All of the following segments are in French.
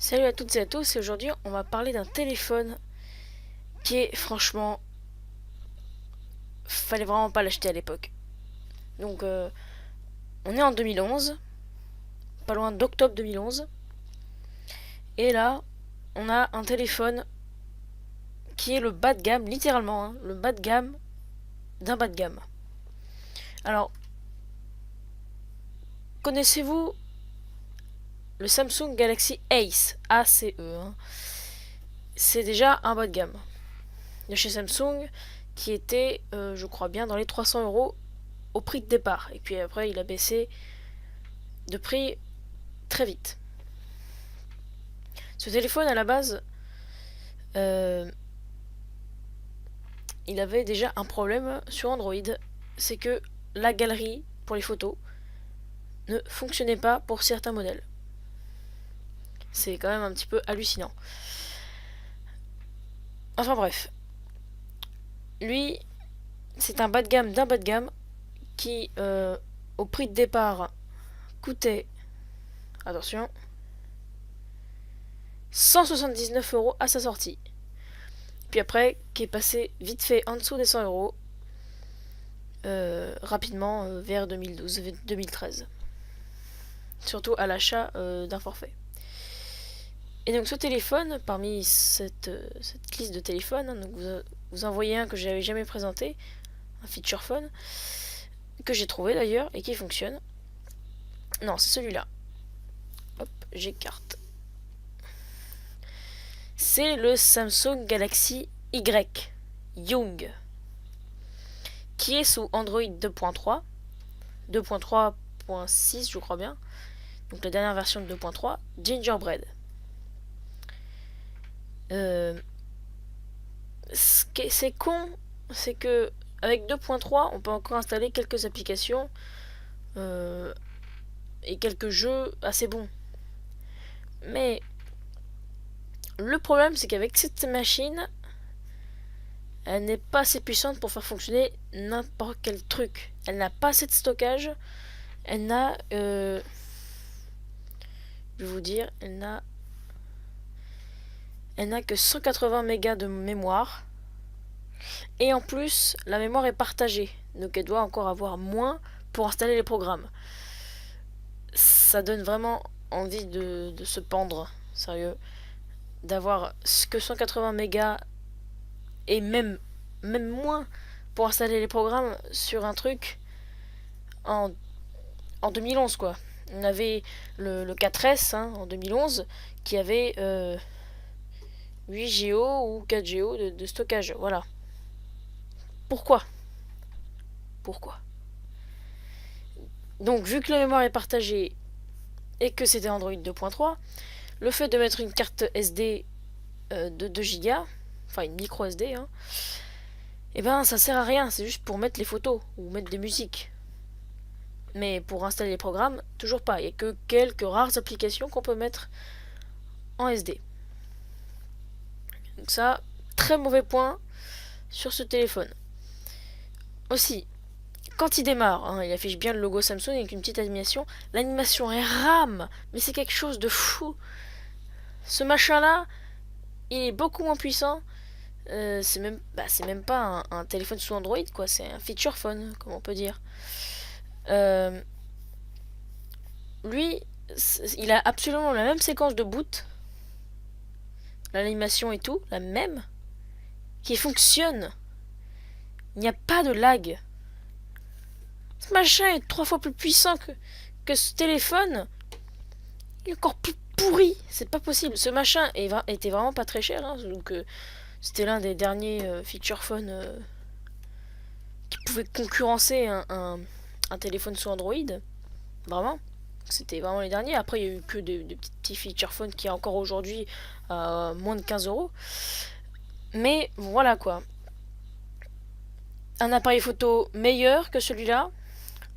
Salut à toutes et à tous, et aujourd'hui on va parler d'un téléphone qui est franchement, fallait vraiment pas l'acheter à l'époque. Donc on est en 2011, pas loin d'octobre 2011, et là on a un téléphone qui est le bas de gamme, littéralement, hein, le bas de gamme d'un bas de gamme. Alors, connaissez-vous le Samsung Galaxy Ace, A-C-E, hein. C'est déjà un bas de gamme de chez Samsung qui était, je crois bien, dans les 300 euros au prix de départ. Et puis après, il a baissé de prix très vite. Ce téléphone, à la base, euh, il avait déjà un problème sur Android. C'est que la galerie pour les photos ne fonctionnait pas pour certains modèles. C'est quand même un petit peu hallucinant. Enfin bref. Lui, c'est un bas de gamme d'un bas de gamme qui, au prix de départ, coûtait, attention, 179 euros à sa sortie. Puis après, qui est passé vite fait en dessous des 100 euros, rapidement vers 2012-2013. Surtout à l'achat d'un forfait. Et donc ce téléphone, parmi cette liste de téléphones, hein, donc vous en voyez un que j'avais jamais présenté, un feature phone, que j'ai trouvé d'ailleurs et qui fonctionne. Non, c'est celui-là. Hop, j'écarte. C'est le Samsung Galaxy Y Young, qui est sous Android 2.3, 2.3.6 je crois bien, donc la dernière version de 2.3, Gingerbread. C'est con, c'est que avec 2.3, on peut encore installer quelques applications euh, et quelques jeux assez bons. Mais le problème, c'est qu'avec cette machine, elle n'est pas assez puissante pour faire fonctionner n'importe quel truc. Elle n'a pas assez de stockage. Elle n'a, je vais vous dire, elle n'a que 180 mégas de mémoire. Et en plus, la mémoire est partagée. Donc elle doit encore avoir moins pour installer les programmes. Ça donne vraiment envie de se pendre, sérieux. D'avoir que 180 mégas et même moins pour installer les programmes sur un truc en, en 2011 quoi. On avait le 4S hein, en 2011 qui avait 8 Go ou 4 Go de stockage. Voilà. Pourquoi Pourquoi Donc vu que la mémoire est partagée et que c'était Android 2.3, le fait de mettre une carte SD de 2 Go, enfin une micro SD, hein, et ben ça sert à rien, c'est juste pour mettre les photos ou mettre des musiques. Mais pour installer les programmes, toujours pas. Il n'y a que quelques rares applications qu'on peut mettre en SD. Donc ça, très mauvais point sur ce téléphone. Aussi, quand il démarre, hein, il affiche bien le logo Samsung avec une petite animation. L'animation est rame, mais c'est quelque chose de fou. Ce machin-là, il est beaucoup moins puissant. C'est même pas un téléphone sous Android, quoi. C'est un feature phone, comme on peut dire. Euh, Lui, il a absolument la même séquence de boot, l'animation et tout, la même, qui fonctionne. Il n'y a pas de lag. Ce machin est 3 fois plus puissant que ce téléphone. Il est encore plus pourri. C'est pas possible. Ce machin était vraiment pas très cher. Hein, donc c'était l'un des derniers feature phones qui pouvait concurrencer un téléphone sous Android. Vraiment. C'était vraiment les derniers. Après, il y a eu que des petits feature phones qui, encore aujourd'hui, à moins de 15 euros. Mais voilà quoi. Un appareil photo meilleur que celui-là.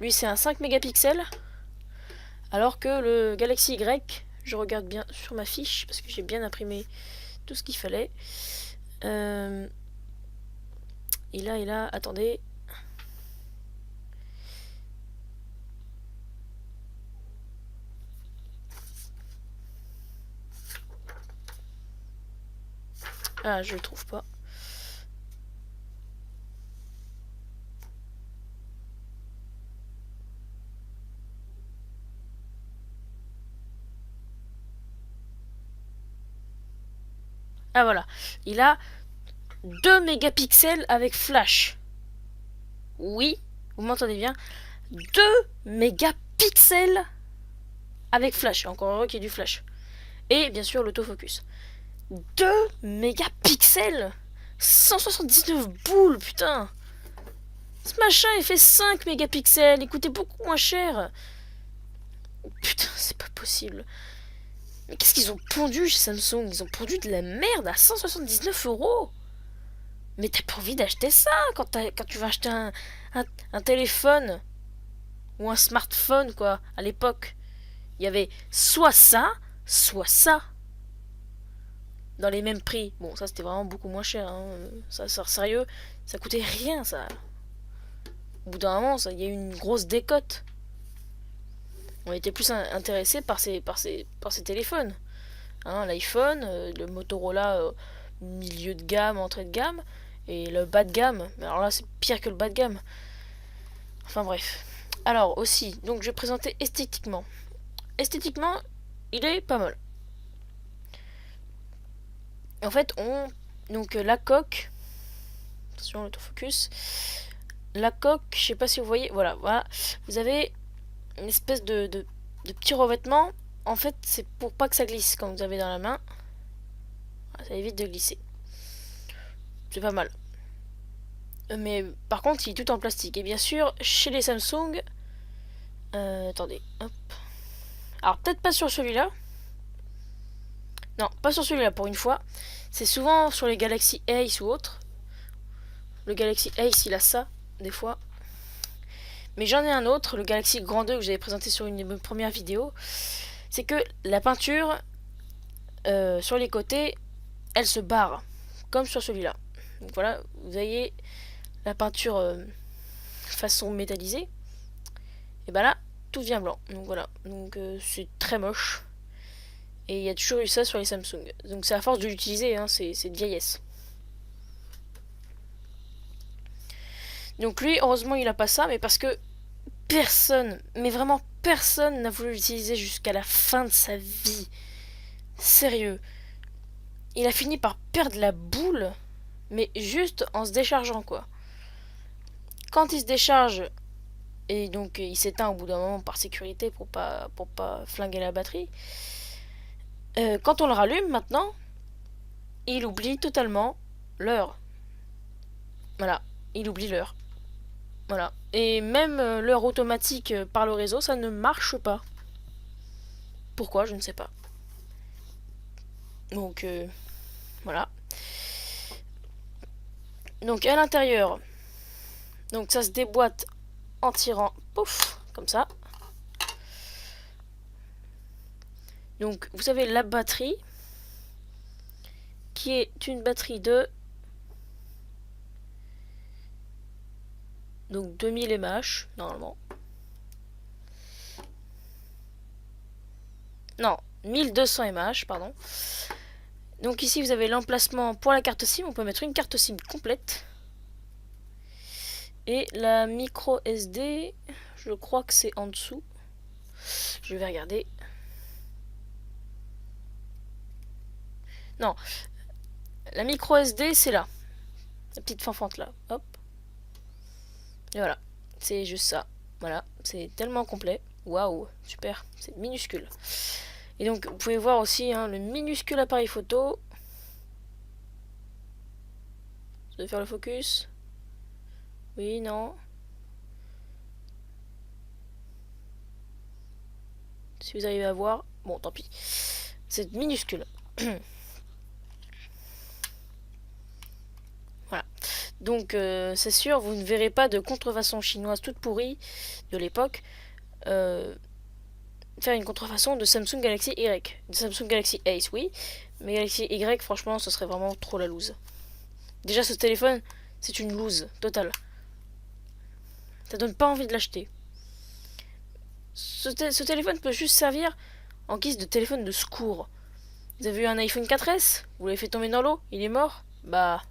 Lui, c'est un 5 mégapixels. Alors que le Galaxy Y, je regarde bien sur ma fiche parce que j'ai bien imprimé tout ce qu'il fallait. Euh, il a, attendez. Ah, je le trouve pas. Ah voilà, il a 2 mégapixels avec flash. Oui, vous m'entendez bien. 2 mégapixels avec flash. Encore heureux qu'il y ait du flash. Et bien sûr l'autofocus. 2 mégapixels, 179 boules, putain. Ce machin il fait 5 mégapixels, il coûtait beaucoup moins cher. Putain, c'est pas possible. Mais qu'est-ce qu'ils ont pondu chez Samsung? Ils ont pondu de la merde à 179 €. Mais t'as pas envie d'acheter ça quand tu vas acheter un téléphone ou un smartphone, quoi, à l'époque. Il y avait soit ça, soit ça. Dans les mêmes prix. Bon, ça c'était vraiment beaucoup moins cher. Hein. Ça sort sérieux. Ça coûtait rien, ça. Au bout d'un moment, il y a eu une grosse décote. On était plus intéressés par ces téléphones. Hein, L'iPhone, le Motorola milieu de gamme, entrée de gamme, et le bas de gamme. Mais alors là, c'est pire que le bas de gamme. Enfin bref. Alors aussi, donc je vais présenter esthétiquement. Esthétiquement, il est pas mal. En fait, donc la coque. Attention, l'autofocus. La coque, je sais pas si vous voyez. Voilà, voilà. Vous avez une espèce de petit revêtement. En fait, c'est pour pas que ça glisse quand vous avez dans la main. Ça évite de glisser. C'est pas mal. Mais par contre, il est tout en plastique. Et bien sûr, chez les Samsung. Attendez, hop. Alors, peut-être pas sur celui-là. Non, pas sur celui-là pour une fois. C'est souvent sur les Galaxy Ace ou autres. Le Galaxy Ace, il a ça, des fois. Mais j'en ai un autre, le Galaxy Grand 2 que j'avais présenté sur une de mes premières vidéos. C'est que la peinture sur les côtés, elle se barre. Comme sur celui-là. Donc voilà, vous voyez la peinture façon métallisée. Et ben là, tout devient blanc. Donc voilà, donc c'est très moche. Et il y a toujours eu ça sur les Samsung. Donc c'est à force de l'utiliser, hein, c'est de vieillesse. Donc lui, heureusement, il a pas ça, mais parce que personne, mais vraiment personne n'a voulu l'utiliser jusqu'à la fin de sa vie. Sérieux. Il a fini par perdre la boule, mais juste en se déchargeant, quoi. Quand il se décharge, et donc il s'éteint au bout d'un moment par sécurité pour pas flinguer la batterie, quand on le rallume maintenant, il oublie totalement l'heure. Voilà, il oublie l'heure. Voilà. Et même l'heure automatique par le réseau, ça ne marche pas. Pourquoi, je ne sais pas. Donc, voilà. Donc, à l'intérieur, donc ça se déboîte en tirant, pouf, comme ça. Donc, vous avez la batterie, qui est une batterie de donc 2000 mAh, normalement. Non, 1200 mAh, pardon. Donc ici, vous avez l'emplacement pour la carte SIM. On peut mettre une carte SIM complète. Et la micro SD, je crois que c'est en dessous. Je vais regarder. Non, la micro SD, c'est là. La petite fanfante là. Hop. Et voilà. C'est juste ça. Voilà. C'est tellement complet. Waouh. Super. C'est minuscule. Et donc, vous pouvez voir aussi hein, le minuscule appareil photo. Ça doit faire le focus. Oui, non. Si vous arrivez à voir. Bon, tant pis. C'est minuscule. Voilà. Donc, c'est sûr, vous ne verrez pas de contrefaçon chinoise toute pourrie de l'époque faire une contrefaçon de Samsung Galaxy Y. De Samsung Galaxy Ace, oui. Mais Galaxy Y, franchement, ce serait vraiment trop la loose. Déjà, ce téléphone, c'est une loose totale. Ça donne pas envie de l'acheter. Ce téléphone peut juste servir en guise de téléphone de secours. Vous avez eu un iPhone 4S, vous l'avez fait tomber dans l'eau, il est mort. Bah,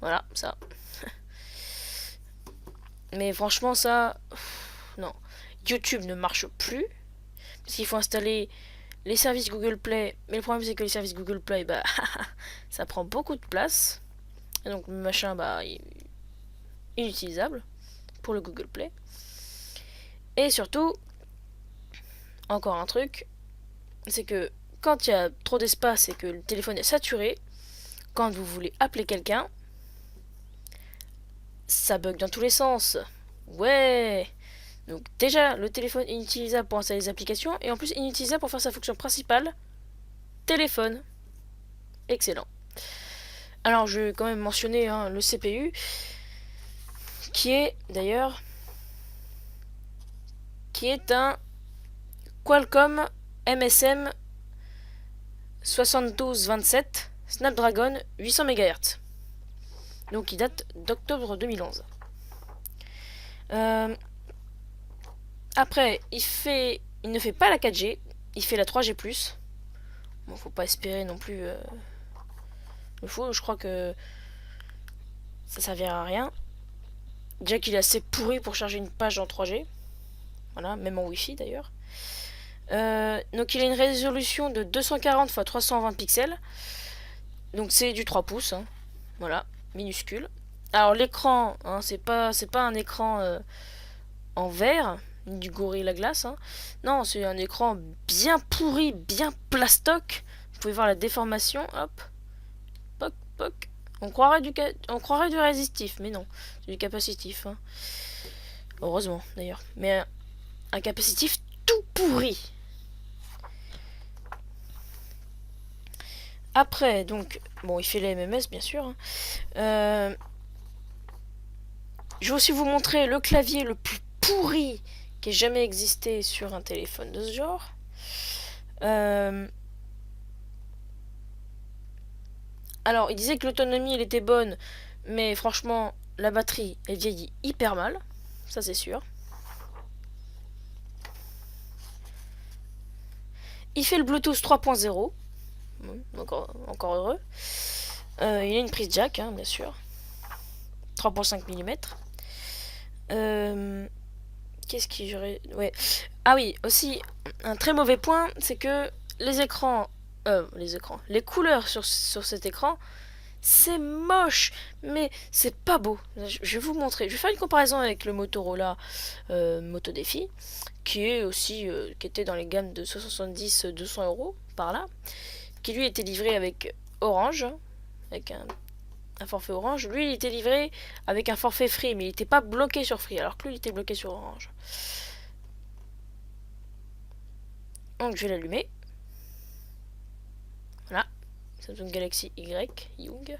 voilà, ça. Mais franchement, ça... Non. YouTube ne marche plus. Parce qu'il faut installer les services Google Play. Mais le problème, c'est que les services Google Play, bah, ça prend beaucoup de place. Et donc, le machin, bah, inutilisable pour le Google Play. Et surtout, encore un truc, c'est que quand il y a trop d'espace et que le téléphone est saturé, quand vous voulez appeler quelqu'un, ça bug dans tous les sens. Ouais. Donc déjà, le téléphone est inutilisable pour installer les applications et en plus inutilisable pour faire sa fonction principale, téléphone. Excellent. Alors je vais quand même mentionner le CPU, qui est d'ailleurs, qui est un Qualcomm MSM 7227 Snapdragon 800 MHz. Donc il date d'octobre 2011. Après, il ne fait pas la 4G, il fait la 3G+. Bon, faut pas espérer non plus le fou, je crois que ça servira à rien. Déjà qu'il est assez pourri pour charger une page en 3G. Voilà, même en Wi-Fi d'ailleurs. Donc il a une résolution de 240 x 320 pixels. Donc c'est du 3 pouces. Hein. Voilà, minuscule. Alors l'écran, hein, c'est pas un écran en verre, du Gorilla Glass. Hein. Non, c'est un écran bien pourri, bien plastoc. Vous pouvez voir la déformation. Hop. Poc, poc. On croirait du résistif, mais non. C'est du capacitif. Hein. Heureusement, d'ailleurs. Mais un capacitif tout pourri. Après, donc, bon, il fait les MMS, bien sûr. Hein. Je vais aussi vous montrer le clavier le plus pourri qui ait jamais existé sur un téléphone de ce genre. Alors, il disait que l'autonomie, elle était bonne, mais franchement, la batterie, elle vieillit hyper mal. Ça, c'est sûr. Il fait le Bluetooth 3.0. Encore heureux. Il a une prise jack, hein, bien sûr. 3.5 mm. Qu'est-ce qui j'aurais... Ouais. Ah oui, aussi, un très mauvais point, c'est que les écrans... les couleurs sur cet écran, c'est moche, mais c'est pas beau. Je vais vous montrer. Je vais faire une comparaison avec le Motorola Moto Défi, qui est aussi qui était dans les gammes de 170-200 euros par là, qui lui était livré avec Orange, avec un forfait Orange. Lui, il était livré avec un forfait Free, mais il n'était pas bloqué sur Free, alors que lui, il était bloqué sur Orange. Donc, je vais l'allumer. Voilà. Samsung Galaxy Y, Young.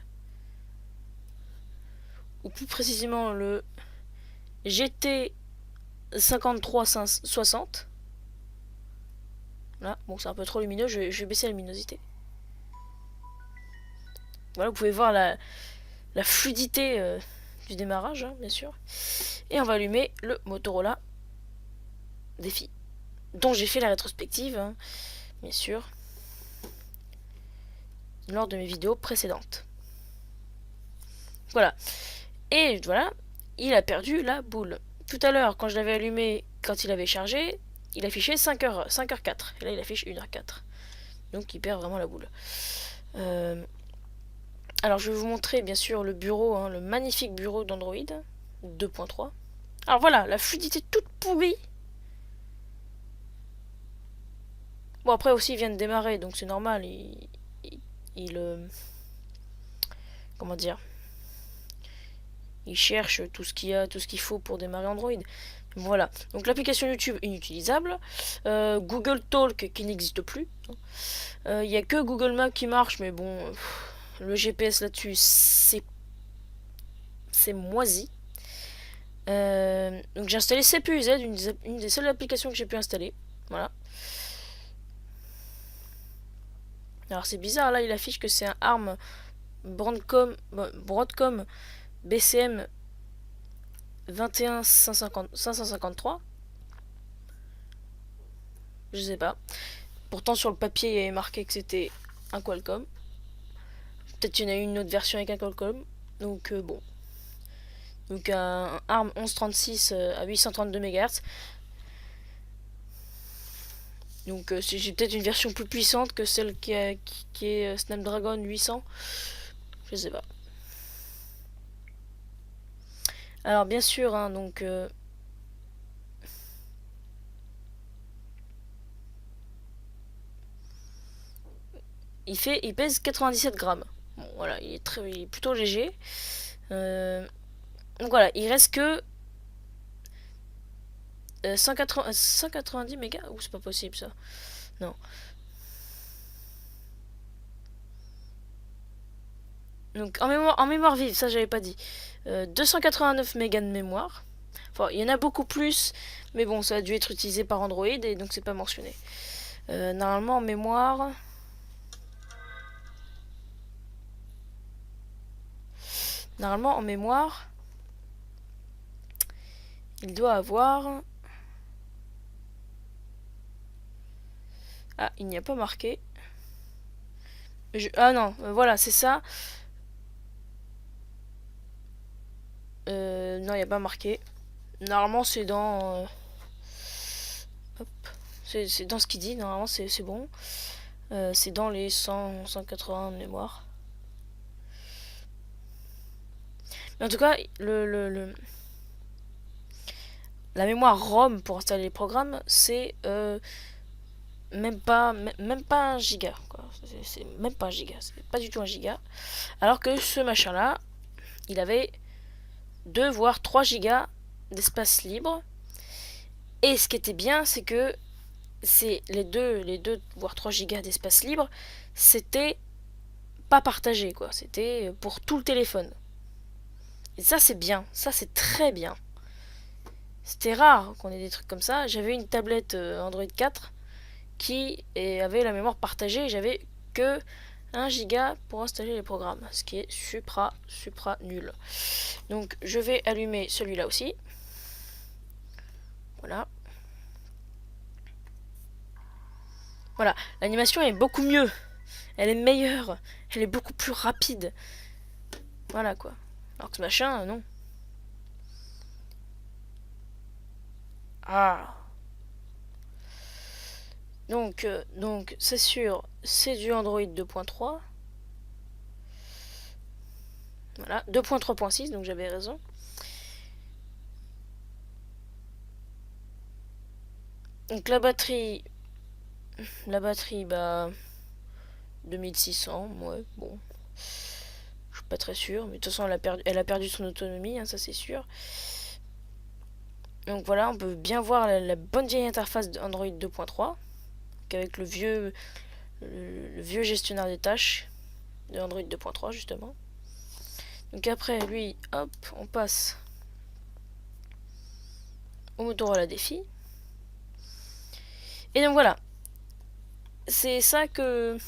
Ou plus précisément, le GT 5360. Voilà. Bon, c'est un peu trop lumineux, je vais baisser la luminosité. Voilà, vous pouvez voir la fluidité du démarrage, hein, bien sûr. Et on va allumer le Motorola Défi, dont j'ai fait la rétrospective, hein, bien sûr, lors de mes vidéos précédentes. Voilà. Et voilà, il a perdu la boule. Tout à l'heure, quand je l'avais allumé, quand il avait chargé, il affichait 5h04. Et là, il affiche 1h04. Donc, il perd vraiment la boule. Alors, je vais vous montrer, bien sûr, le bureau, hein, le magnifique bureau d'Android 2.3. Alors voilà, la fluidité toute pourrie. Bon, après aussi, il vient de démarrer, donc c'est normal. Comment dire, il cherche tout ce qu'il faut pour démarrer Android. Voilà. Donc l'application YouTube inutilisable. Google Talk qui n'existe plus. Il n'y a que Google Maps qui marche, mais bon, le GPS là-dessus, c'est moisi. Donc j'ai installé CPUZ, une des seules applications que j'ai pu installer. Voilà. Alors c'est bizarre, là il affiche que c'est un ARM Broadcom BCM 21553. Je sais pas. Pourtant sur le papier il y avait marqué que c'était un Qualcomm. Peut-être qu'il y en a une autre version avec un Qualcomm. Donc bon. Donc un ARM 1136 à 832 MHz. Donc j'ai peut-être une version plus puissante que celle qui est Snapdragon 800. Je sais pas. Alors bien sûr, hein, donc il pèse 97 grammes. Bon, voilà, il est plutôt léger. Donc voilà, il reste que 190 mégas. Ouh, c'est pas possible ça. Non. Donc en mémoire vive, ça j'avais pas dit. 289 mégas de mémoire. Enfin, il y en a beaucoup plus, mais bon, ça a dû être utilisé par Android et donc c'est pas mentionné. Normalement en mémoire. Normalement en mémoire. Il doit avoir. Ah, il n'y a pas marqué. Ah non, voilà, c'est ça. Non, il n'y a pas marqué. Normalement, c'est dans. Hop. C'est dans ce qu'il dit, normalement, c'est bon. C'est dans les 180 de mémoire. Mais en tout cas, la mémoire ROM pour installer les programmes, c'est même pas 1 giga. C'est même pas 1 giga. C'est pas du tout 1 giga. Alors que ce machin-là, il avait 2 voire 3 gigas d'espace libre. Et ce qui était bien, c'est que les 2 voire 3 gigas d'espace libre, c'était pas partagé, quoi. C'était pour tout le téléphone. Et ça, c'est bien. Ça, c'est très bien. C'était rare qu'on ait des trucs comme ça. J'avais une tablette Android 4 qui avait la mémoire partagée. J'avais que 1 giga pour installer les programmes. Ce qui est supra nul. Donc, je vais allumer celui-là aussi. Voilà. Voilà, l'animation est beaucoup mieux. Elle est meilleure. Elle est beaucoup plus rapide. Voilà quoi. Alors que ce machin, non. Ah. Donc c'est sûr, c'est du Android 2.3. Voilà, 2.3.6, donc j'avais raison. Donc la batterie, bah 2600, ouais, bon. Je suis pas très sûr, mais de toute façon elle a perdu son autonomie, hein, ça c'est sûr. Donc voilà, on peut bien voir la bonne vieille interface d'Android 2.3, avec le vieux gestionnaire des tâches de Android 2.3 justement. Donc après lui, hop, on passe au Motorola Défi. Et donc voilà, c'est ça que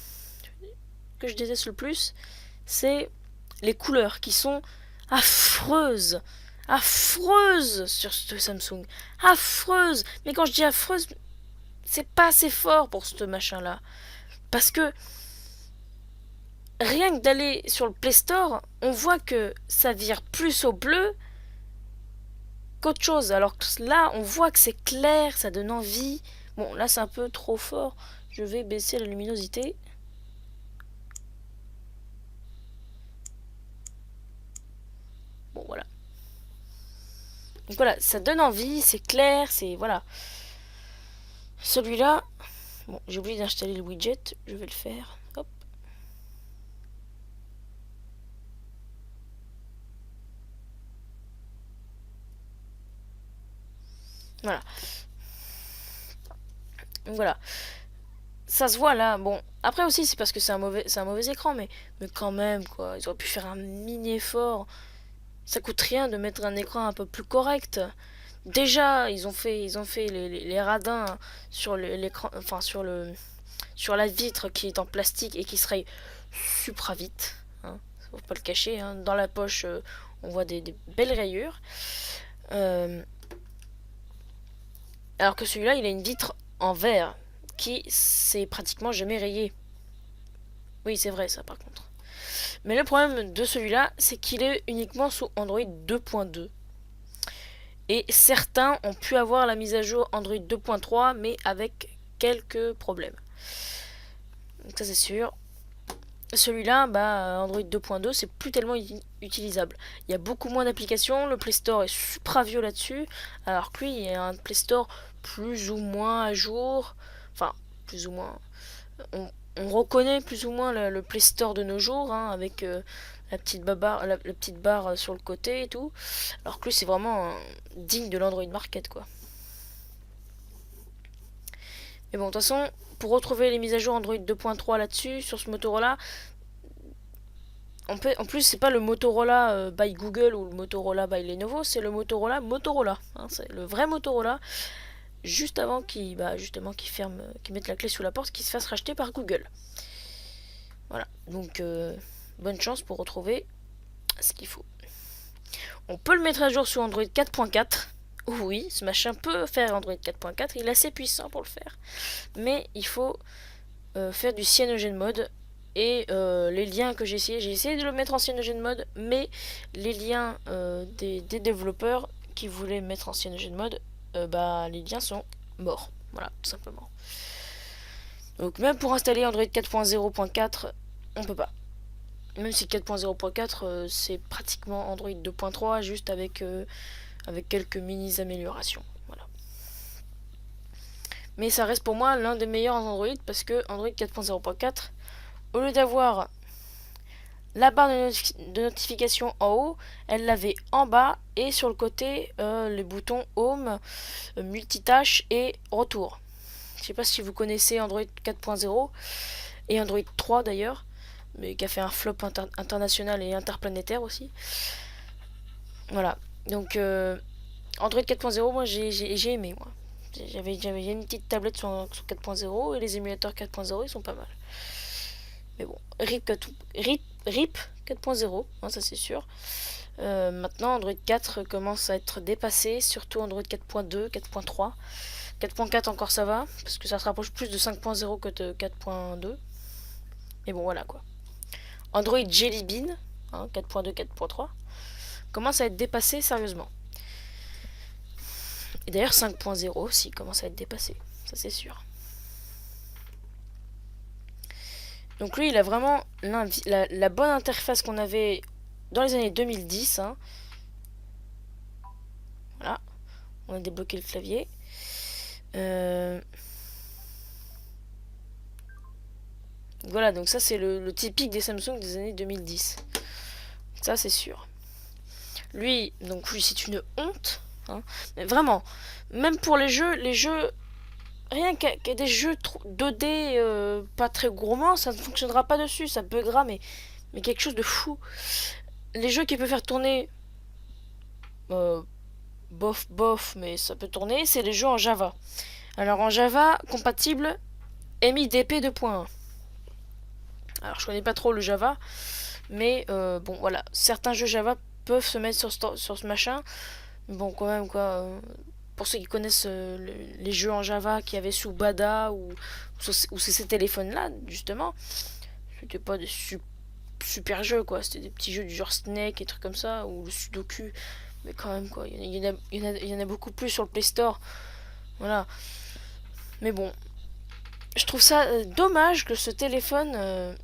je déteste le plus, c'est les couleurs qui sont affreuses. Affreuses sur ce Samsung. Affreuses. Mais quand je dis affreuse, c'est pas assez fort pour ce machin-là. Parce que rien que d'aller sur le Play Store, on voit que ça vire plus au bleu qu'autre chose. Alors que là, on voit que c'est clair, ça donne envie. Bon, là, c'est un peu trop fort. Je vais baisser la luminosité. Bon, voilà. Donc voilà, ça donne envie, c'est clair, c'est... Voilà. Celui-là... Bon, j'ai oublié d'installer le widget, je vais le faire. Hop. Voilà. Donc voilà. Ça se voit là. Bon, après aussi c'est parce que c'est un mauvais écran, mais quand même quoi. Ils auraient pu faire un mini effort. Ça coûte rien de mettre un écran un peu plus correct. Déjà, ils ont fait les radins sur l'écran, enfin sur la vitre qui est en plastique et qui se raye supra vite. Hein, faut pas le cacher. Hein. Dans la poche, on voit des belles rayures. Alors que celui-là, il a une vitre en verre qui s'est pratiquement jamais rayée. Oui, c'est vrai ça par contre. Mais le problème de celui-là, c'est qu'il est uniquement sous Android 2.2. Et certains ont pu avoir la mise à jour Android 2.3, mais avec quelques problèmes. Donc ça c'est sûr. Celui-là, Android 2.2, c'est plus tellement utilisable. Il y a beaucoup moins d'applications, le Play Store est supra vieux là-dessus, alors que lui, il y a un Play Store plus ou moins à jour. Enfin, plus ou moins. On reconnaît plus ou moins le Play Store de nos jours, hein, avec la petite barre sur le côté et tout. Alors que lui, c'est vraiment digne de l'Android Market, quoi. Mais bon, de toute façon, pour retrouver les mises à jour Android 2.3 là-dessus, sur ce Motorola, en plus, c'est pas le Motorola by Google ou le Motorola by Lenovo, c'est le Motorola Motorola. Hein, c'est le vrai Motorola, juste avant qu'il ferme, qu'il mette la clé sous la porte, qu'il se fasse racheter par Google. Voilà, donc bonne chance pour retrouver ce qu'il faut. On peut le mettre à jour sur Android 4.4. Oui, ce machin peut faire Android 4.4, il est assez puissant pour le faire. Mais il faut faire du CyanogenMod. Et les liens que j'ai essayé de le mettre en CyanogenMod, mais les liens des développeurs qui voulaient mettre en CyanogenMod, les liens sont morts. Voilà, tout simplement. Donc même pour installer Android 4.0.4, on peut pas. Même si 4.0.4 c'est pratiquement Android 2.3, juste avec quelques mini améliorations. Voilà. Mais ça reste pour moi l'un des meilleurs Android parce que Android 4.0.4, au lieu d'avoir la barre de notification en haut, elle l'avait en bas et sur le côté les boutons Home, multitâche et retour. Je sais pas si vous connaissez Android 4.0 et Android 3 d'ailleurs, mais qui a fait un flop international et interplanétaire aussi. Voilà, donc Android 4.0, moi j'ai aimé. Moi. J'avais une petite tablette sur 4.0 et les émulateurs 4.0 ils sont pas mal. Mais bon, RIP 4.0, hein, ça c'est sûr. Maintenant, Android 4 commence à être dépassé, surtout Android 4.2, 4.3. 4.4 encore ça va, parce que ça se rapproche plus de 5.0 que de 4.2. Mais bon, voilà quoi. Android Jelly Bean, hein, 4.2, 4.3, commence à être dépassé sérieusement. Et d'ailleurs 5.0 aussi commence à être dépassé, ça c'est sûr. Donc lui, il a vraiment la bonne interface qu'on avait dans les années 2010. Hein. Voilà. On a débloqué le clavier. Voilà, donc ça c'est le typique des Samsung des années 2010. Ça c'est sûr. Lui, c'est une honte. Hein. Mais vraiment, même pour les jeux, rien qu'à des jeux 2D pas très gourmands, ça ne fonctionnera pas dessus, ça buggera, mais quelque chose de fou. Les jeux qui peuvent faire tourner bof, mais ça peut tourner, c'est les jeux en Java. Alors en Java, compatible MIDP 2.1. Alors je connais pas trop le Java, mais bon voilà, certains jeux Java peuvent se mettre sur ce machin. Bon quand même quoi, pour ceux qui connaissent les jeux en Java qu'il y avait sous Bada ou ces téléphones là justement, c'était pas des super jeux quoi, c'était des petits jeux du genre Snake et trucs comme ça, ou le Sudoku, mais quand même quoi, il y en a beaucoup plus sur le Play Store, voilà. Mais bon, je trouve ça dommage que ce téléphone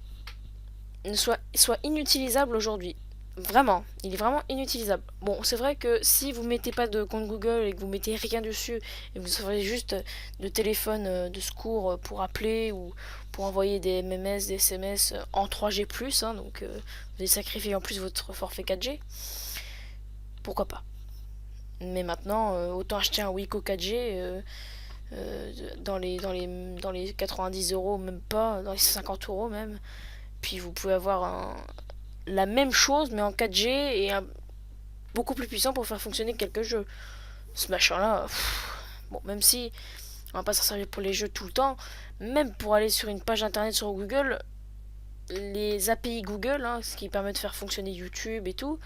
soit inutilisable aujourd'hui. Vraiment, il est vraiment inutilisable. Bon, c'est vrai que si vous mettez pas de compte Google et que vous mettez rien dessus et vous servez juste de téléphone de secours pour appeler ou pour envoyer des MMS, des SMS en 3G+, hein, donc vous allez sacrifier en plus votre forfait 4G, pourquoi pas. Mais maintenant, autant acheter un Wiko 4G dans les 90 euros, même pas, dans les 50 euros même. Puis vous pouvez avoir la même chose mais en 4G et beaucoup plus puissant pour faire fonctionner quelques jeux. Ce machin là, bon, même si on va pas s'en servir pour les jeux tout le temps, même pour aller sur une page internet sur Google, les API Google, hein, ce qui permet de faire fonctionner YouTube et tout,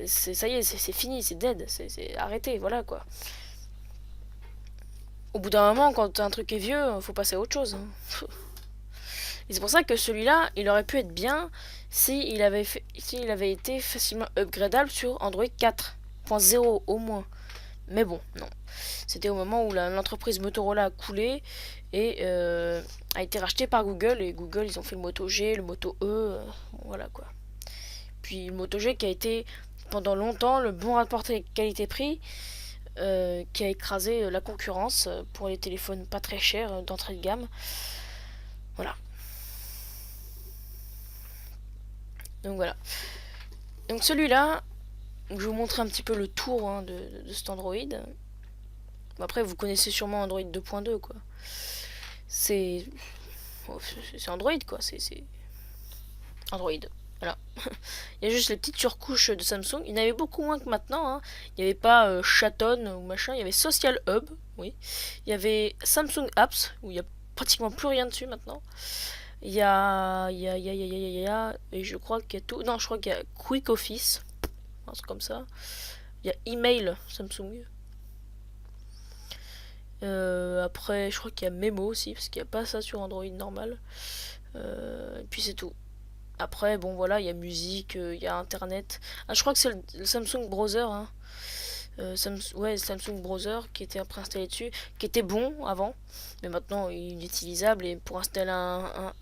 ça y est, c'est fini, c'est dead, c'est arrêté, voilà quoi. Au bout d'un moment, quand un truc est vieux, faut passer à autre chose. Hein. Et c'est pour ça que celui-là, il aurait pu être bien s'il avait été facilement upgradable sur Android 4.0 au moins. Mais bon, non. C'était au moment où l'entreprise Motorola a coulé et a été rachetée par Google. Et Google, ils ont fait le Moto G, le Moto E, bon, voilà quoi. Puis le Moto G qui a été pendant longtemps le bon rapport qualité-prix, qui a écrasé la concurrence pour les téléphones pas très chers d'entrée de gamme. Voilà. Donc voilà. Donc celui-là, je vais vous montrer un petit peu le tour de cet Android. Après, vous connaissez sûrement Android 2.2 quoi. C'est Android quoi. C'est Android. Voilà. Il y a juste les petites surcouches de Samsung. Il y en avait beaucoup moins que maintenant. Hein. Il n'y avait pas Chaton ou machin. Il y avait Social Hub. Oui. Il y avait Samsung Apps où il n'y a pratiquement plus rien dessus maintenant. Il y a, et je crois qu'il y a tout. Non, je crois qu'il y a Quick Office, un truc comme ça. Il y a Email Samsung. Après, je crois qu'il y a Memo aussi, parce qu'il n'y a pas ça sur Android normal. Et puis c'est tout. Après, bon voilà, il y a musique, il y a internet. Ah, je crois que c'est le Samsung Browser. Hein. Samsung Browser qui était après installé dessus, qui était bon avant, mais maintenant il est inutilisable et pour installer un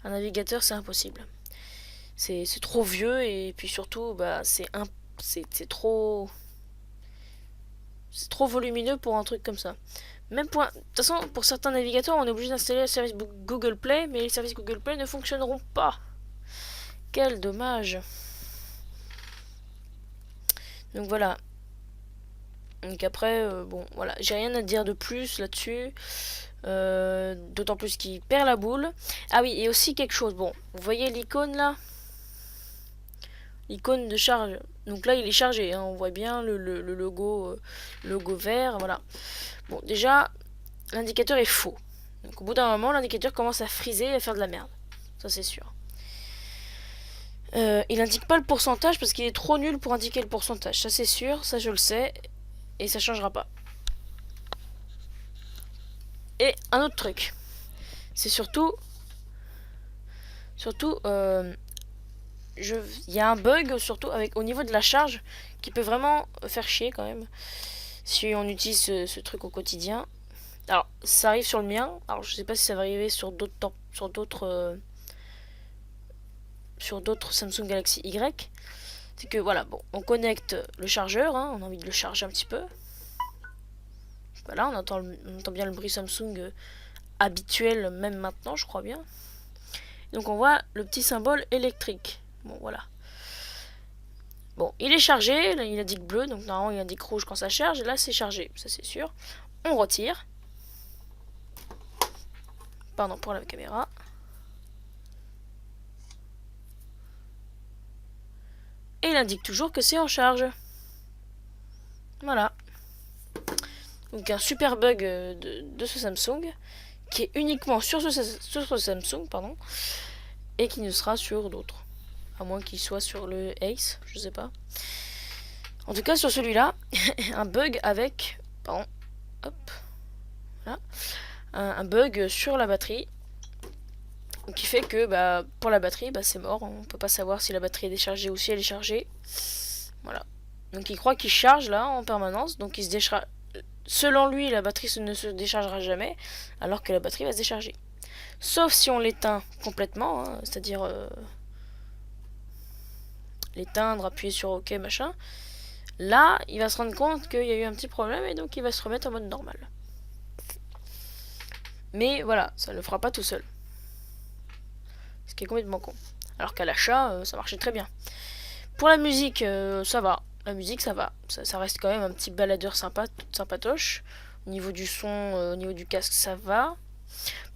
navigateur c'est impossible. C'est trop vieux et puis surtout bah c'est trop volumineux pour un truc comme ça. Même pour de toute façon pour certains navigateurs on est obligé d'installer le service Google Play, mais les services Google Play ne fonctionneront pas. Quel dommage. Donc voilà. Donc après, bon, voilà, j'ai rien à dire de plus là-dessus. D'autant plus qu'il perd la boule. Ah oui, et aussi quelque chose. Bon, vous voyez l'icône là? L'icône de charge. Donc là, il est chargé. Hein, on voit bien le logo vert. Voilà. Bon, déjà, l'indicateur est faux. Donc au bout d'un moment, l'indicateur commence à friser et à faire de la merde. Ça, c'est sûr. Il n'indique pas le pourcentage parce qu'il est trop nul pour indiquer le pourcentage. Ça, c'est sûr. Ça, je le sais. Et ça changera pas. Et un autre truc. C'est surtout... il y a un bug surtout au niveau de la charge qui peut vraiment faire chier quand même si on utilise ce truc au quotidien. Alors ça arrive sur le mien, alors je sais pas si ça va arriver sur d'autres Samsung Galaxy Y. C'est que voilà, bon, on connecte le chargeur, hein, on a envie de le charger un petit peu. Voilà, on entend bien le bruit Samsung habituel même maintenant, je crois bien. Donc on voit le petit symbole électrique. Bon, voilà. Bon, il est chargé, là, il indique bleu, donc normalement il indique rouge quand ça charge, et là c'est chargé, ça c'est sûr. On retire. Pardon pour la caméra. Et il indique toujours que c'est en charge. Voilà. Donc un super bug de ce Samsung, qui est uniquement sur ce Samsung, pardon, et qui ne sera sur d'autres. À moins qu'il soit sur le Ace, je sais pas. En tout cas, sur celui-là, un bug avec... Pardon. Hop. Voilà. Un bug sur la batterie. Qui fait que bah, pour la batterie, bah, c'est mort. On peut pas savoir si la batterie est déchargée ou si elle est chargée. Voilà. Donc il croit qu'il charge là en permanence. Donc il se décharge. Selon lui, la batterie ne se déchargera jamais. Alors que la batterie va se décharger. Sauf si on l'éteint complètement. Hein, c'est-à-dire... l'éteindre, appuyer sur OK, machin. Là, il va se rendre compte qu'il y a eu un petit problème et donc il va se remettre en mode normal. Mais voilà, ça ne le fera pas tout seul. Ce qui est complètement con. Alors qu'à l'achat, ça marchait très bien. Pour la musique, ça va. La musique, ça va. Ça reste quand même un petit baladeur sympatoche. Au niveau du son, au niveau du casque, ça va.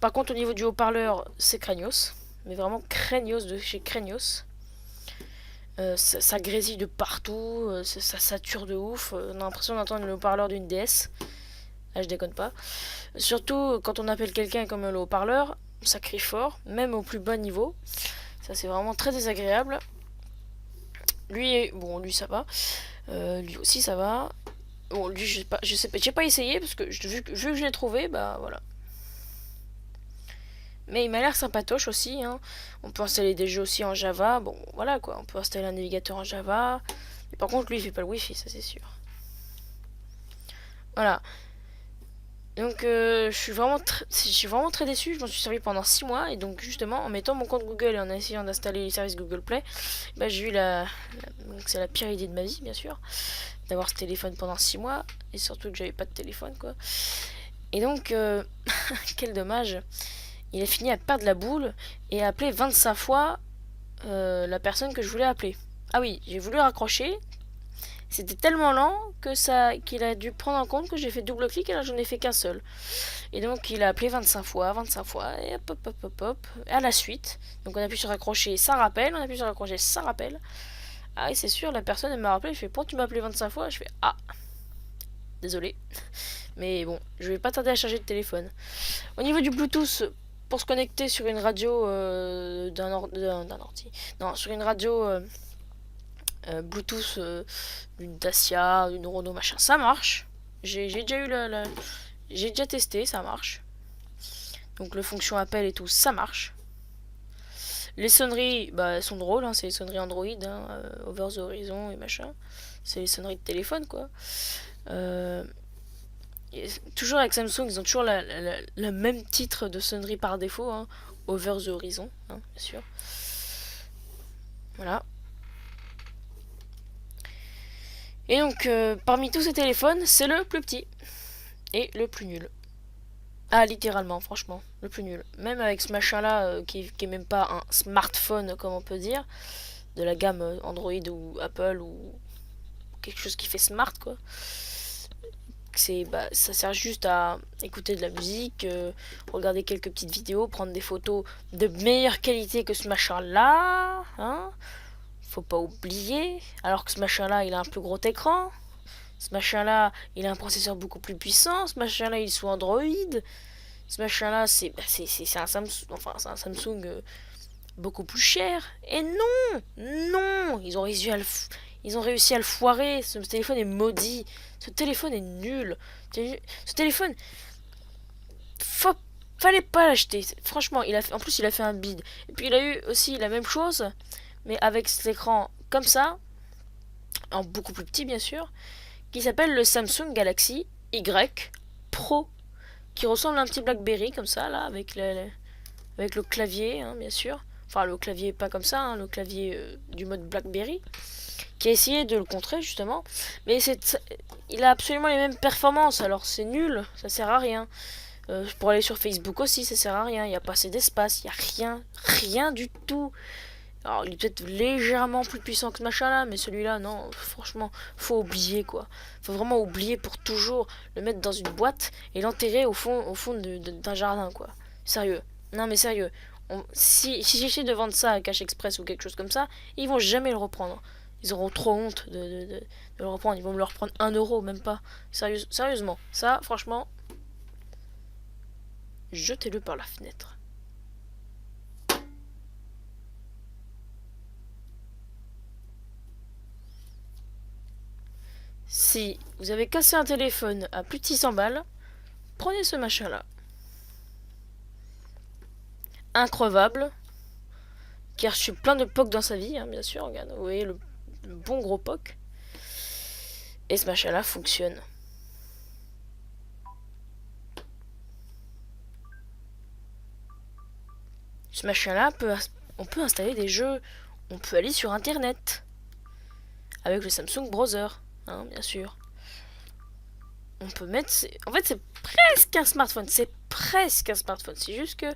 Par contre, au niveau du haut-parleur, c'est craignos. Mais vraiment craignos de chez craignos. Ça grésille de partout, ça sature de ouf. On a l'impression d'entendre le haut-parleur d'une DS. Ah, je déconne pas. Surtout quand on appelle quelqu'un comme le haut-parleur, ça crie fort, même au plus bas niveau. Ça, c'est vraiment très désagréable. Lui ça va. Lui aussi, ça va. Bon, lui, je sais pas, j'ai pas essayé parce que vu que je l'ai trouvé, bah voilà. Mais il m'a l'air sympatoche aussi, hein. On peut installer des jeux aussi en Java. Bon, voilà quoi. On peut installer un navigateur en Java. Mais par contre, lui, il fait pas le Wi-Fi, ça c'est sûr. Voilà. Donc, je suis vraiment très déçu. Je m'en suis servi pendant 6 mois. Et donc, justement, en mettant mon compte Google et en essayant d'installer les services Google Play, bah, j'ai eu donc, c'est la pire idée de ma vie, bien sûr. D'avoir ce téléphone pendant 6 mois. Et surtout que j'avais pas de téléphone, quoi. Et donc, quel dommage. Il a fini à perdre la boule et à appeler 25 fois la personne que je voulais appeler. Ah oui, j'ai voulu raccrocher. C'était tellement lent qu'il a dû prendre en compte que j'ai fait double clic et là j'en ai fait qu'un seul. Et donc il a appelé 25 fois, et hop hop hop hop hop, à la suite. Donc on appuie sur raccrocher, ça rappelle, on appuie sur raccrocher, ça rappelle. Ah oui c'est sûr, la personne elle m'a rappelé, je fais pourquoi tu m'as appelé 25 fois? Je fais ah, désolé. Mais bon, je vais pas tarder à charger le téléphone. Au niveau du Bluetooth, pour se connecter sur une radio d'un ordi, non, sur une radio Bluetooth d'une Dacia, d'une Renault, machin, ça marche. J'ai déjà eu j'ai déjà testé, ça marche. Donc le fonction appel et tout, ça marche. Les sonneries, bah, elles sont drôles, hein, c'est les sonneries Android, hein, over the horizon et machin. C'est les sonneries de téléphone, quoi. Toujours avec Samsung, ils ont toujours le même titre de sonnerie par défaut, hein, over the horizon, hein, bien sûr. Voilà. Et donc, parmi tous ces téléphones, c'est le plus petit. Et le plus nul. Ah, littéralement, franchement, le plus nul. Même avec ce machin-là, qui est même pas un smartphone, comme on peut dire, de la gamme Android ou Apple ou quelque chose qui fait smart, quoi. Ça sert juste à écouter de la musique, regarder quelques petites vidéos, prendre des photos de meilleure qualité que ce machin-là, hein. Faut pas oublier. Alors que ce machin-là, il a un plus gros écran. Ce machin-là, il a un processeur beaucoup plus puissant. Ce machin-là, il est sous Android. Ce machin-là, c'est un Samsung, enfin, c'est un Samsung beaucoup plus cher. Et non, non, ils ont réussi à le foirer. Ce téléphone est maudit. Ce téléphone est nul. Ce téléphone, fallait pas l'acheter. Franchement, en plus, il a fait un bid. Et puis, il a eu aussi la même chose, mais avec cet écran comme ça, en beaucoup plus petit, bien sûr, qui s'appelle le Samsung Galaxy Y Pro, qui ressemble à un petit BlackBerry comme ça, là, avec le clavier, hein, bien sûr. Enfin, le clavier pas comme ça, hein, le clavier du mode BlackBerry, qui a essayé de le contrer justement. Mais il a absolument les mêmes performances, alors c'est nul, ça sert à rien. Pour aller sur Facebook aussi, ça sert à rien, il n'y a pas assez d'espace, il n'y a rien du tout. Alors, il est peut-être légèrement plus puissant que ce machin-là, mais celui-là, non, franchement, faut oublier, quoi. Faut vraiment oublier pour toujours, le mettre dans une boîte et l'enterrer au fond d'un jardin, quoi. Sérieux. Non, mais sérieux. Si j'essaie de vendre ça à Cash Express ou quelque chose comme ça, ils vont jamais le reprendre. Ils auront trop honte de le reprendre. Ils vont me le reprendre 1 euro, même pas. Sérieusement. Ça, franchement, jetez-le par la fenêtre. Si vous avez cassé un téléphone à plus de 600 balles, prenez ce machin-là. Increvable, qui a reçu plein de POC dans sa vie, hein, bien sûr. Regarde, vous voyez le bon gros POC. Et ce machin-là fonctionne. Ce machin-là, on peut installer des jeux. On peut aller sur Internet. Avec le Samsung Browser, hein, bien sûr. On peut mettre... En fait, c'est presque un smartphone. C'est presque un smartphone. C'est juste que...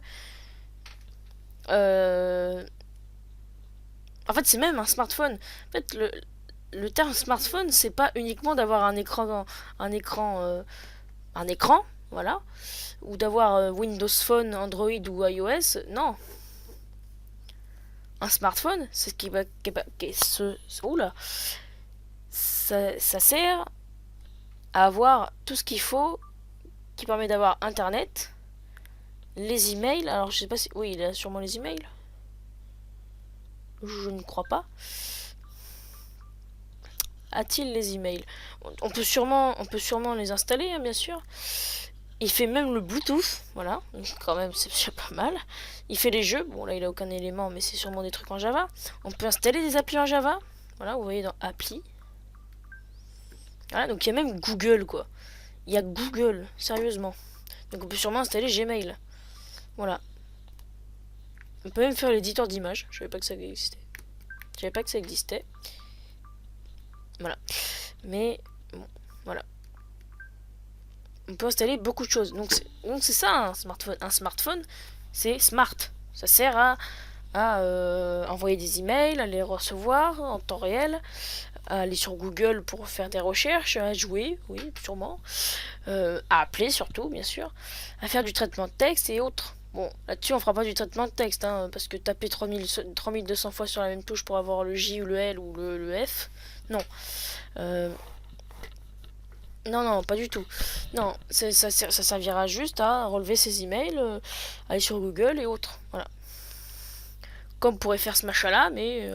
En fait, c'est même un smartphone. En fait, le terme smartphone, c'est pas uniquement d'avoir un écran, voilà, ou d'avoir Windows Phone, Android ou iOS. Non. Un smartphone, c'est ce qui va, oula, ça sert à avoir tout ce qu'il faut, qui permet d'avoir Internet, les emails. Alors, je sais pas si, oui, il a sûrement les emails. Je ne crois pas. A-t-il les emails? On peut sûrement les installer, hein, bien sûr. Il fait même le Bluetooth, voilà, donc quand même c'est déjà pas mal. Il fait les jeux, bon là il a aucun élément mais c'est sûrement des trucs en Java. On peut installer des applis en Java, voilà, vous voyez dans appli. Voilà, donc il y a même Google quoi. Il y a Google, sérieusement. Donc on peut sûrement installer Gmail. Voilà. On peut même faire l'éditeur d'images, je savais pas que ça existait. Je savais pas que ça existait. Voilà. Mais bon, voilà. On peut installer beaucoup de choses. Donc c'est ça un smartphone. Un smartphone, c'est smart. Ça sert à envoyer des emails, à les recevoir en temps réel, à aller sur Google pour faire des recherches, à jouer, oui, sûrement, à appeler surtout, bien sûr, à faire du traitement de texte et autres. Bon, là-dessus, on fera pas du traitement de texte, hein, parce que taper 3200 fois sur la même touche pour avoir le J ou le L ou le F, non. Non, non, pas du tout. Non, ça servira juste à relever ses emails, aller sur Google et autres. Voilà. Comme pourrait faire ce machin-là, mais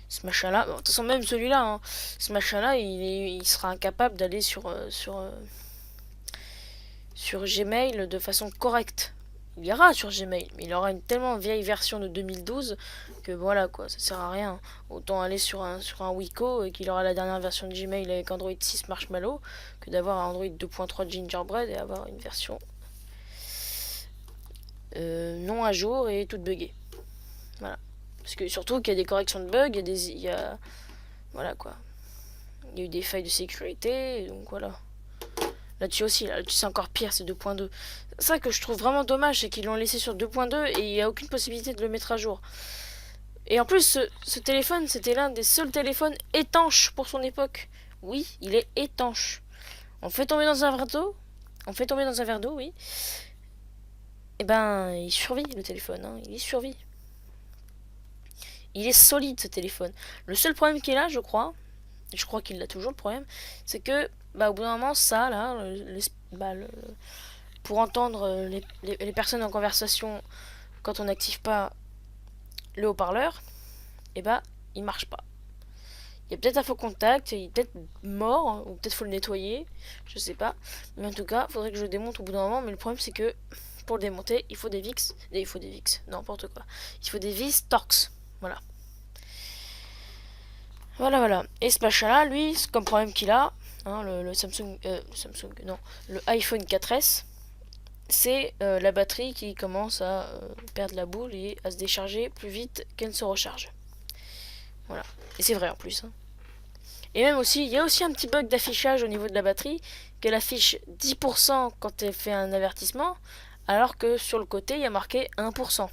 ce machin-là, bon, de toute façon même celui-là, hein, ce machin-là, il sera incapable d'aller sur Gmail de façon correcte. Il ira sur Gmail, mais il aura une tellement vieille version de 2012 que voilà quoi, ça sert à rien. Autant aller sur un Wiko et qu'il aura la dernière version de Gmail avec Android 6 Marshmallow que d'avoir un Android 2.3 Gingerbread et avoir une version non à jour et toute buggée. Voilà. Parce que surtout qu'il y a des corrections de bugs, voilà quoi. Il y a eu des failles de sécurité, donc voilà. Là-dessus aussi, là-dessus c'est encore pire, c'est 2.2. Ça que je trouve vraiment dommage, c'est qu'ils l'ont laissé sur 2.2 et il n'y a aucune possibilité de le mettre à jour. Et en plus, ce téléphone, c'était l'un des seuls téléphones étanches pour son époque. Oui, il est étanche. On fait tomber dans un verre d'eau, oui. Et ben, il survit le téléphone, hein, il survit. Il est solide ce téléphone. Le seul problème qu'il a, je crois qu'il a toujours le problème, c'est que bah, au bout d'un moment, ça là, pour entendre les personnes en conversation quand on n'active pas le haut-parleur, et bah il marche pas. Il y a peut-être un faux contact, il est peut-être mort, ou peut-être faut le nettoyer, je sais pas. Mais en tout cas, il faudrait que je le démonte au bout d'un moment, mais le problème c'est que pour le démonter, il faut des VIX, n'importe quoi. Il faut des vis Torx, voilà. Voilà, voilà. Et ce machin-là, lui, comme problème qu'il a, hein, le Samsung, non, le iPhone 4S, c'est la batterie qui commence à perdre la boule et à se décharger plus vite qu'elle ne se recharge. Voilà. Et c'est vrai en plus. Hein. Et même aussi, il y a aussi un petit bug d'affichage au niveau de la batterie, qu'elle affiche 10% quand elle fait un avertissement, alors que sur le côté, il y a marqué 1%.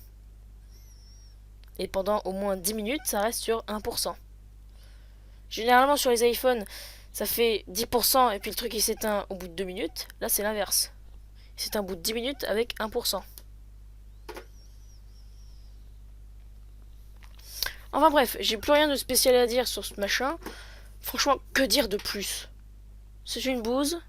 Et pendant au moins 10 minutes, ça reste sur 1%. Généralement sur les iPhones, ça fait 10% et puis le truc il s'éteint au bout de 2 minutes. Là c'est l'inverse. Il s'éteint au bout de 10 minutes avec 1%. Enfin bref, j'ai plus rien de spécial à dire sur ce machin. Franchement, que dire de plus? C'est une bouse.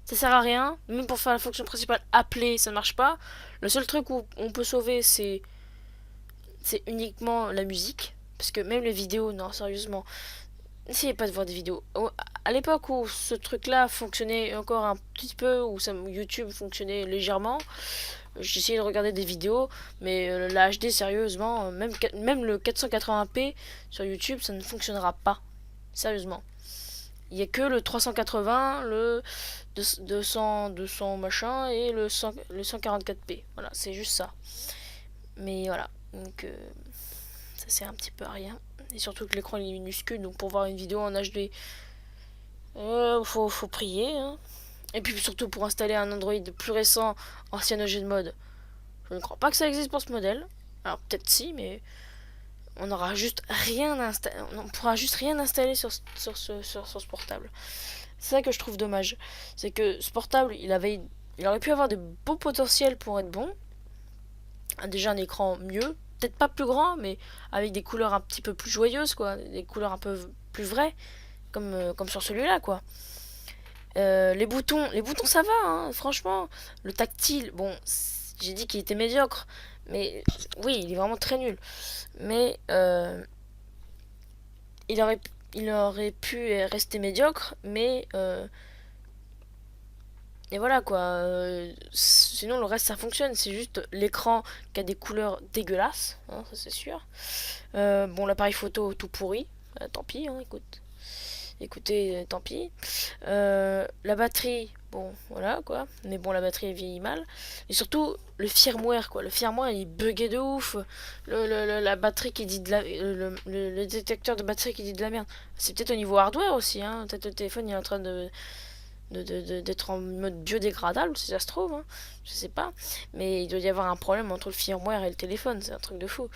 Ça sert à rien. Même pour faire la fonction principale, appeler, ça ne marche pas. Le seul truc où on peut sauver, c'est uniquement la musique. Parce que même les vidéos, non, sérieusement. N'essayez pas de voir des vidéos. À l'époque où ce truc-là fonctionnait encore un petit peu, où YouTube fonctionnait légèrement, j'essayais de regarder des vidéos, mais la HD, sérieusement, même le 480p sur YouTube, ça ne fonctionnera pas. Sérieusement. Il n'y a que le 380, le 200 machin et le 144p. Voilà, c'est juste ça. Mais voilà. Donc, ça sert un petit peu à rien. Et surtout que l'écran est minuscule, donc pour voir une vidéo en HD, faut prier. Hein. Et puis surtout pour installer un Android plus récent en Cyanogen mode, je ne crois pas que ça existe pour ce modèle. Alors peut-être si, mais on aura juste rien on pourra juste rien installer sur ce portable. C'est ça que je trouve dommage. C'est que ce portable, il aurait pu avoir de beaux potentiels pour être bon. Déjà un écran mieux, peut-être pas plus grand, mais avec des couleurs un petit peu plus joyeuses, quoi. Des couleurs un peu plus vraies, comme sur celui-là, quoi. Les boutons ça va, hein, franchement. Le tactile, bon, j'ai dit qu'il était médiocre, mais oui, il est vraiment très nul. Mais il aurait pu rester médiocre, mais Et voilà quoi. Sinon le reste ça fonctionne. C'est juste l'écran qui a des couleurs dégueulasses, hein, ça c'est sûr. Bon, l'appareil photo tout pourri. Tant pis, hein, écoute. Écoutez, tant pis. La batterie, bon, voilà quoi. Mais bon, la batterie elle vieillit mal. Et surtout, le firmware quoi. Le firmware il est bugué de ouf. La batterie qui dit de la. Le détecteur de batterie qui dit de la merde. C'est peut-être au niveau hardware aussi, hein. Peut-être le téléphone il est en train d'être en mode biodégradable, si ça se trouve, hein. Je sais pas. Mais il doit y avoir un problème entre le firmware et le téléphone. C'est un truc de fou.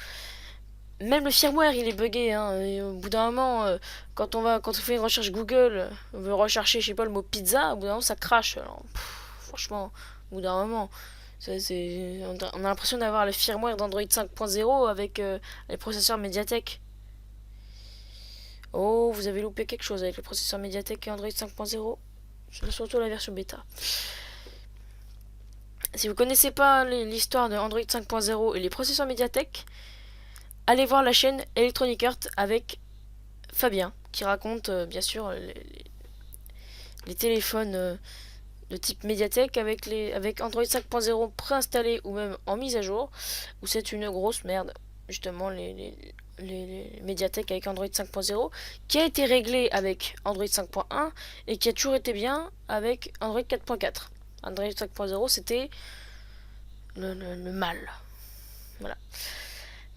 Même le firmware il est buggé, hein. Et au bout d'un moment, quand on fait une recherche Google, on veut rechercher, je sais pas, le mot pizza, au bout d'un moment ça crache. Alors, franchement, au bout d'un moment, on a l'impression d'avoir le firmware d'Android 5.0 avec les processeurs Mediatek. Oh, vous avez loupé quelque chose avec les processeurs Mediatek et Android 5.0. Surtout la version bêta. Si vous connaissez pas l'histoire de Android 5.0 et les processeurs Mediatek, allez voir la chaîne Electronic Arts avec Fabien, qui raconte bien sûr les téléphones de type Mediatek avec Android 5.0 préinstallé ou même en mise à jour, où c'est une grosse merde, justement les Mediatek avec Android 5.0, qui a été réglé avec Android 5.1 et qui a toujours été bien avec Android 4.4. Android 5.0 c'était le mal. Voilà.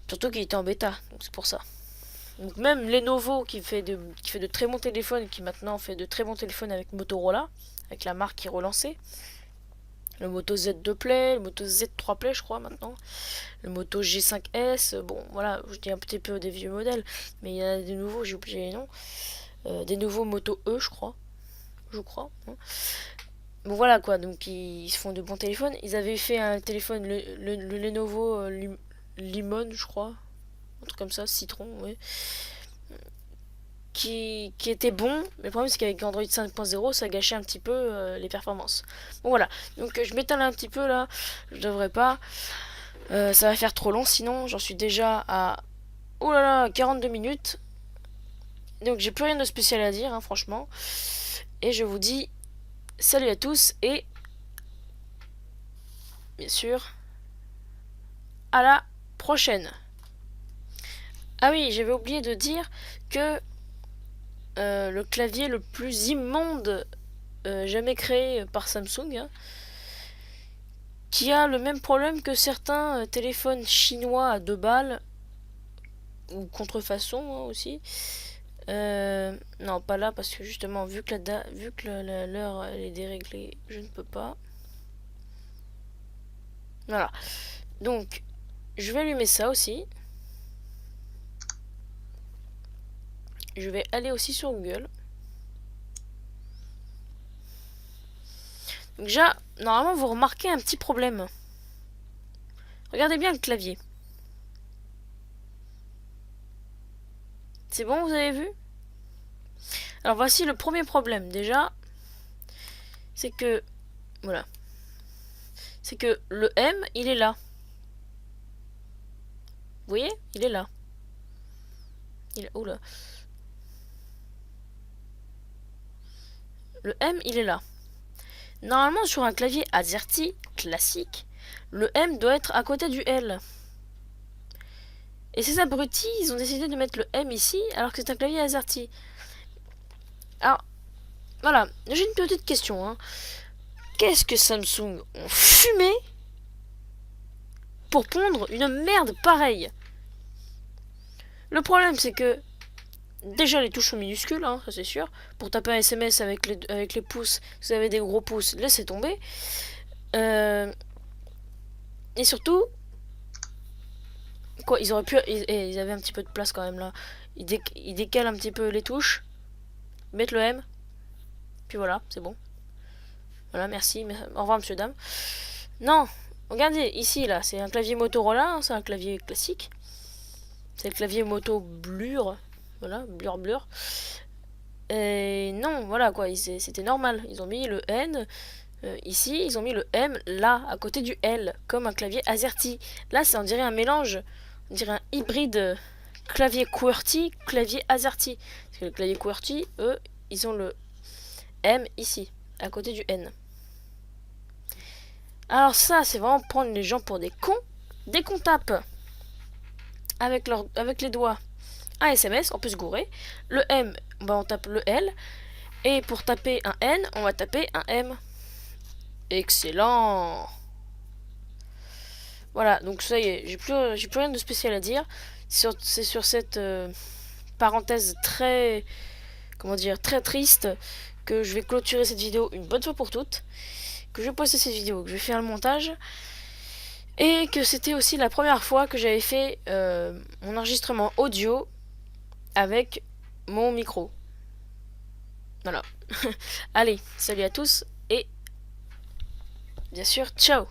Surtout qu'il était en bêta, donc c'est pour ça. Donc même Lenovo qui fait de très bons téléphones, qui maintenant fait de très bons téléphones avec Motorola, avec la marque qui est relancée. Le Moto Z2 Play, le Moto Z3 Play je crois maintenant. Le Moto G5S, bon voilà, je dis un petit peu des vieux modèles, mais il y en a des nouveaux, j'ai oublié les noms. Des nouveaux Moto E je crois. Hein. Bon voilà quoi, donc ils se font de bons téléphones. Ils avaient fait un téléphone, le Lenovo Limon je crois. Un truc comme ça, citron, ouais. Qui était bon, mais le problème c'est qu'avec Android 5.0 ça gâchait un petit peu les performances. Bon voilà, donc je m'étale un petit peu là, je devrais pas. Ça va faire trop long sinon, j'en suis déjà à oh là là 42 minutes. Donc j'ai plus rien de spécial à dire, hein, franchement. Et je vous dis salut à tous et bien sûr à la prochaine. Ah oui, j'avais oublié de dire que le clavier le plus immonde jamais créé par Samsung, hein, qui a le même problème que certains téléphones chinois à 2 balles, ou contrefaçon hein, aussi. Non, pas là, parce que justement, vu que l'heure elle est déréglée, je ne peux pas. Voilà. Donc, je vais allumer ça aussi. Je vais aller aussi sur Google. Donc déjà, normalement, vous remarquez un petit problème. Regardez bien le clavier. C'est bon, vous avez vu? Alors voici le premier problème. Déjà, c'est que... Voilà. C'est que le M, il est là. Vous voyez? Il est là. Oula. Le M, il est là. Normalement, sur un clavier AZERTY classique, le M doit être à côté du L. Et ces abrutis, ils ont décidé de mettre le M ici, alors que c'est un clavier AZERTY. Alors, voilà, j'ai une petite question. Hein. Qu'est-ce que Samsung ont fumé pour pondre une merde pareille? Le problème, c'est que déjà les touches sont minuscules, hein, ça c'est sûr. Pour taper un SMS avec les pouces, si vous avez des gros pouces, laissez tomber. Et surtout, quoi, ils auraient pu, ils avaient un petit peu de place quand même là. Ils décalent un petit peu les touches, mettent le M, puis voilà, c'est bon. Voilà, merci, au revoir monsieur dame. Non, regardez ici là, c'est un clavier Motorola, hein, c'est un clavier classique. C'est le clavier moto Blur, voilà, Blur. Et non, voilà quoi, c'était normal. Ils ont mis le N ici, ils ont mis le M là, à côté du L, comme un clavier AZERTY. Là, on dirait un mélange, on dirait un hybride clavier QWERTY, clavier AZERTY. Parce que le clavier QWERTY, eux, ils ont le M ici, à côté du N. Alors ça, c'est vraiment prendre les gens pour des cons. Dès qu'on tape avec les doigts un SMS, on peut se gourer. Le M, bah on tape le L. Et pour taper un N, on va taper un M. Excellent. Voilà, donc ça y est, j'ai plus rien de spécial à dire. C'est sur cette parenthèse très, comment dire, très triste que je vais clôturer cette vidéo une bonne fois pour toutes. Que je vais poster cette vidéo, que je vais faire le montage. Et que c'était aussi la première fois que j'avais fait mon enregistrement audio avec mon micro. Voilà. Allez, salut à tous et bien sûr, ciao.